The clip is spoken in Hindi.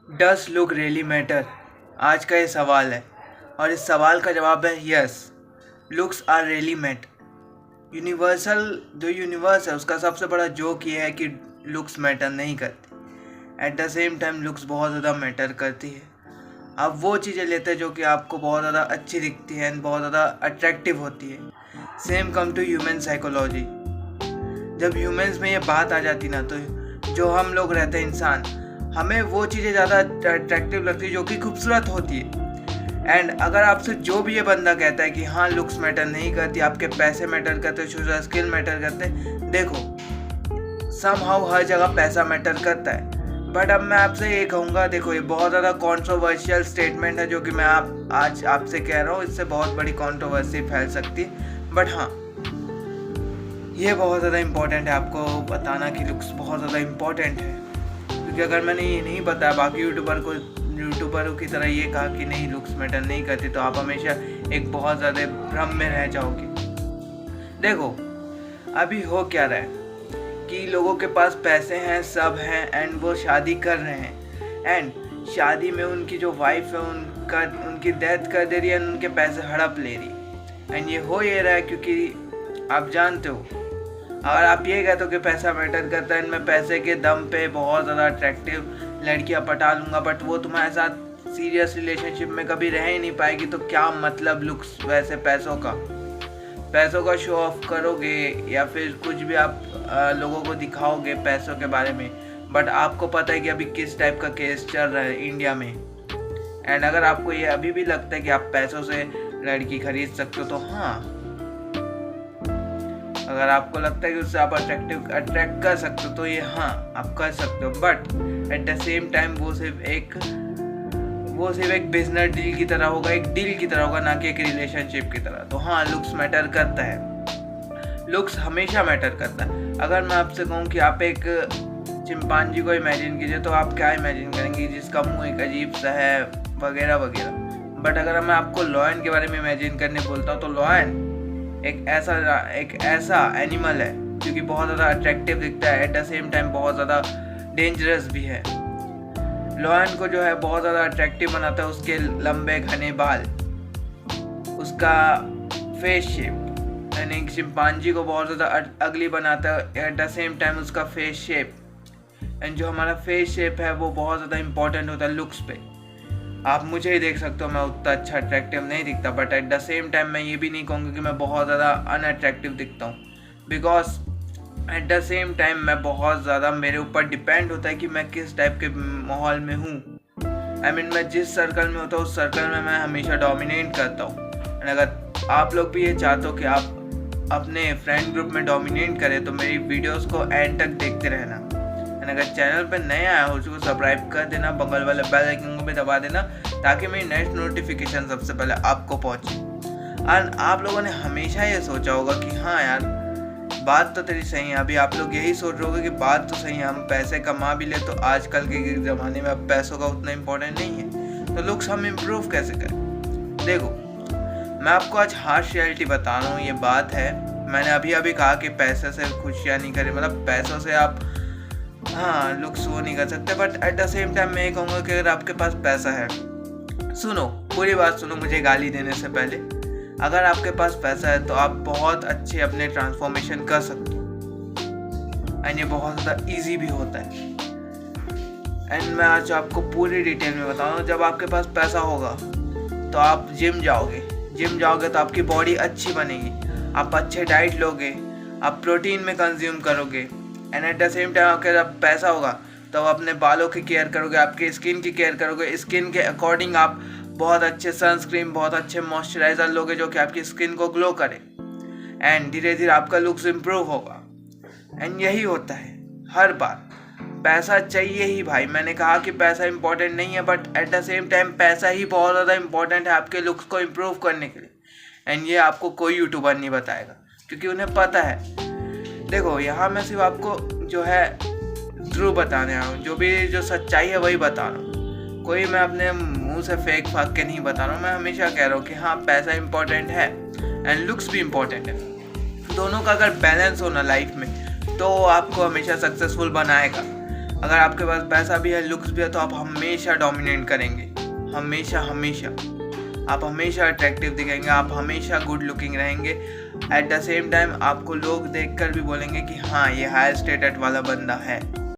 Does look really matter? आज का ये सवाल है और इस सवाल का जवाब है yes, looks are really matter. Universe है उसका सबसे बड़ा जोक ये है कि लुक्स मैटर नहीं करती। At the same time looks बहुत ज़्यादा मैटर करती है। आप वो चीज़ें लेते हैं जो कि आपको बहुत ज़्यादा अच्छी दिखती हैं, बहुत ज़्यादा अट्रैक्टिव होती है। Same come to human psychology. जब ह्यूमंस में ये बात आ जाती ना, तो जो हम लोग रहते हैं इंसान, हमें वो चीज़ें ज़्यादा अट्रैक्टिव लगती है जो कि खूबसूरत होती है। एंड अगर आपसे जो भी ये बंदा कहता है कि हाँ लुक्स मैटर नहीं करती, आपके पैसे मैटर करते, सोशल स्किल मैटर करते, देखो समहाउ हर जगह पैसा मैटर करता है। बट अब मैं आपसे ये कहूँगा, देखो ये बहुत ज़्यादा कॉन्ट्रोवर्शियल स्टेटमेंट है जो कि मैं आज आपसे कह रहा हूँ, इससे बहुत बड़ी कॉन्ट्रोवर्सी फैल सकती है। बट हाँ, ये बहुत ज़्यादा इम्पोर्टेंट है आपको बताना कि लुक्स बहुत ज़्यादा इम्पोर्टेंट है। क्योंकि अगर मैंने ये नहीं बताया बाकी यूट्यूबरों की तरह ये कहा कि नहीं लुक्स मैटर नहीं करती, तो आप हमेशा एक बहुत ज़्यादा भ्रम में रह जाओगे। देखो अभी हो क्या रहा है कि लोगों के पास पैसे हैं, सब हैं, एंड वो शादी कर रहे हैं, एंड शादी में उनकी जो वाइफ है उनकी डेथ कर दे रही है, उनके पैसे हड़प ले रही है। एंड ये हो ये रहा है क्योंकि आप जानते हो, अगर आप ये कहते हो कि पैसा मैटर करता है, मैं पैसे के दम पे बहुत ज़्यादा अट्रैक्टिव लड़कियां पटा लूँगा, बट वो तुम्हारे साथ सीरियस रिलेशनशिप में कभी रह ही नहीं पाएगी, तो क्या मतलब लुक्स वैसे पैसों का शो ऑफ करोगे या फिर कुछ भी आप लोगों को दिखाओगे पैसों के बारे में। बट आपको पता है कि अभी किस टाइप का केस चल रहा है इंडिया में। एंड अगर आपको ये अभी भी लगता है कि आप पैसों से लड़की खरीद सकते हो, तो हाँ, अगर आपको लगता है कि उससे आप अट्रैक्ट कर सकते हो, तो ये हाँ आप कर सकते हो। But at the same time वो सिर्फ एक बिजनेस डील की तरह होगा, एक डील की तरह होगा, ना कि एक रिलेशनशिप की तरह। तो हाँ, लुक्स मैटर करता है, लुक्स हमेशा मैटर करता है। अगर मैं आपसे कहूँ कि आप एक चिंपांजी को इमेजिन कीजिए, तो आप क्या इमेजिन करेंगे? जिसका मुंह एक अजीब सा है वगैरह वगैरह। बट अगर मैं आपको लॉयन के बारे में इमेजिन करने बोलता हूँ, तो लॉयन एक ऐसा एनिमल है जो कि बहुत ज़्यादा अट्रैक्टिव दिखता है, एट द सेम टाइम बहुत ज़्यादा डेंजरस भी है। लॉयन को जो है बहुत ज़्यादा अट्रैक्टिव बनाता है उसके लंबे घने बाल, उसका फेस शेप, यानी चिंपांजी को बहुत ज़्यादा अगली बनाता है एट द सेम टाइम उसका फेस शेप। एंड जो हमारा फेस शेप है वो बहुत ज़्यादा इंपॉर्टेंट होता है लुक्स पे। आप मुझे ही देख सकते हो, मैं उतना अच्छा अट्रैक्टिव नहीं दिखता, but at the same time मैं ये भी नहीं कहूँगा कि मैं बहुत ज़्यादा अनअट्रैक्टिव दिखता हूँ, because at the same time मैं बहुत ज़्यादा, मेरे ऊपर डिपेंड होता है कि मैं किस टाइप के माहौल में हूँ। आई मीन मैं जिस सर्कल में होता हूँ उस सर्कल में मैं हमेशा डोमिनेट करता हूँ। एंड अगर आप लोग भी ये चाहते हो कि आप अपने फ्रेंड ग्रुप में डोमिनेट करें, तो मेरी वीडियोज़ को एंड तक देखते रहना। अगर चैनल पर नए आया हो उसको सब्सक्राइब कर देना, बगल वाले बेल आइकन को भी दबा देना, ताकि मेरी नेक्स्ट नोटिफिकेशन सबसे पहले आपको पहुंचे। और आप लोगों ने हमेशा ये सोचा होगा कि हाँ यार बात तो तेरी सही है, अभी आप लोग यही सोच रहे होगे कि बात तो सही है, हम पैसे कमा भी ले, तो आजकल के ज़माने में अब पैसों का उतना इम्पोर्टेंट नहीं है, तो लुक्स हम इम्प्रूव कैसे करें? देखो मैं आपको आज हार्श रियलिटी बता रहा हूँ, ये बात है। मैंने अभी कहा कि पैसे से खुशियाँ नहीं करें, मतलब पैसों से आप हाँ लुक्स वो नहीं कर सकते, but at the same time मैं ये कहूँगा कि अगर आपके पास पैसा है, सुनो पूरी बात सुनो मुझे गाली देने से पहले, अगर आपके पास पैसा है तो आप बहुत अच्छे अपने ट्रांसफॉर्मेशन कर सकते हो, एंड ये बहुत ज़्यादा ईजी भी होता है। एंड मैं आज आपको पूरी डिटेल में बताऊँगा। जब आपके पास पैसा होगा तो आप जिम जाओगे तो आपकी बॉडी अच्छी बनेगी, आप अच्छे डाइट लोगे, आप प्रोटीन में कंज्यूम करोगे, and at the same time आपके जब पैसा होगा तो आप अपने बालों की केयर करोगे, आपके स्किन की केयर करोगे, स्किन के अकॉर्डिंग आप बहुत अच्छे सनस्क्रीन, बहुत अच्छे मॉइस्चराइज़र लोगे जो कि आपकी स्किन को ग्लो करे, एंड धीरे धीरे आपका लुक्स इम्प्रूव होगा। एंड यही होता है हर बार, पैसा चाहिए ही भाई। मैंने कहा कि पैसा इंपॉर्टेंट नहीं है, but at the same time पैसा ही बहुत ज़्यादा इंपॉर्टेंट है आपके लुक्स को इम्प्रूव करने के लिए। एंड ये आपको कोई यूट्यूबर नहीं बताएगा, क्योंकि उन्हें पता है। देखो यहाँ मैं सिर्फ आपको जो है ट्रू बताने आया हूँ, जो सच्चाई है वही बता रहा हूँ। कोई मैं अपने मुंह से फेक फाक के नहीं बता रहा हूँ। मैं हमेशा कह रहा हूँ कि हाँ पैसा इम्पोर्टेंट है एंड लुक्स भी इम्पोर्टेंट है। दोनों का अगर बैलेंस हो ना लाइफ में, तो आपको हमेशा सक्सेसफुल बनाएगा। अगर आपके पास पैसा भी है, लुक्स भी है, तो आप हमेशा डोमिनेट करेंगे, हमेशा हमेशा आप हमेशा अट्रैक्टिव दिखेंगे, आप हमेशा गुड लुकिंग रहेंगे। एट द सेम टाइम आपको लोग देखकर भी बोलेंगे कि हाँ, ये हायर स्टेटस वाला बंदा है।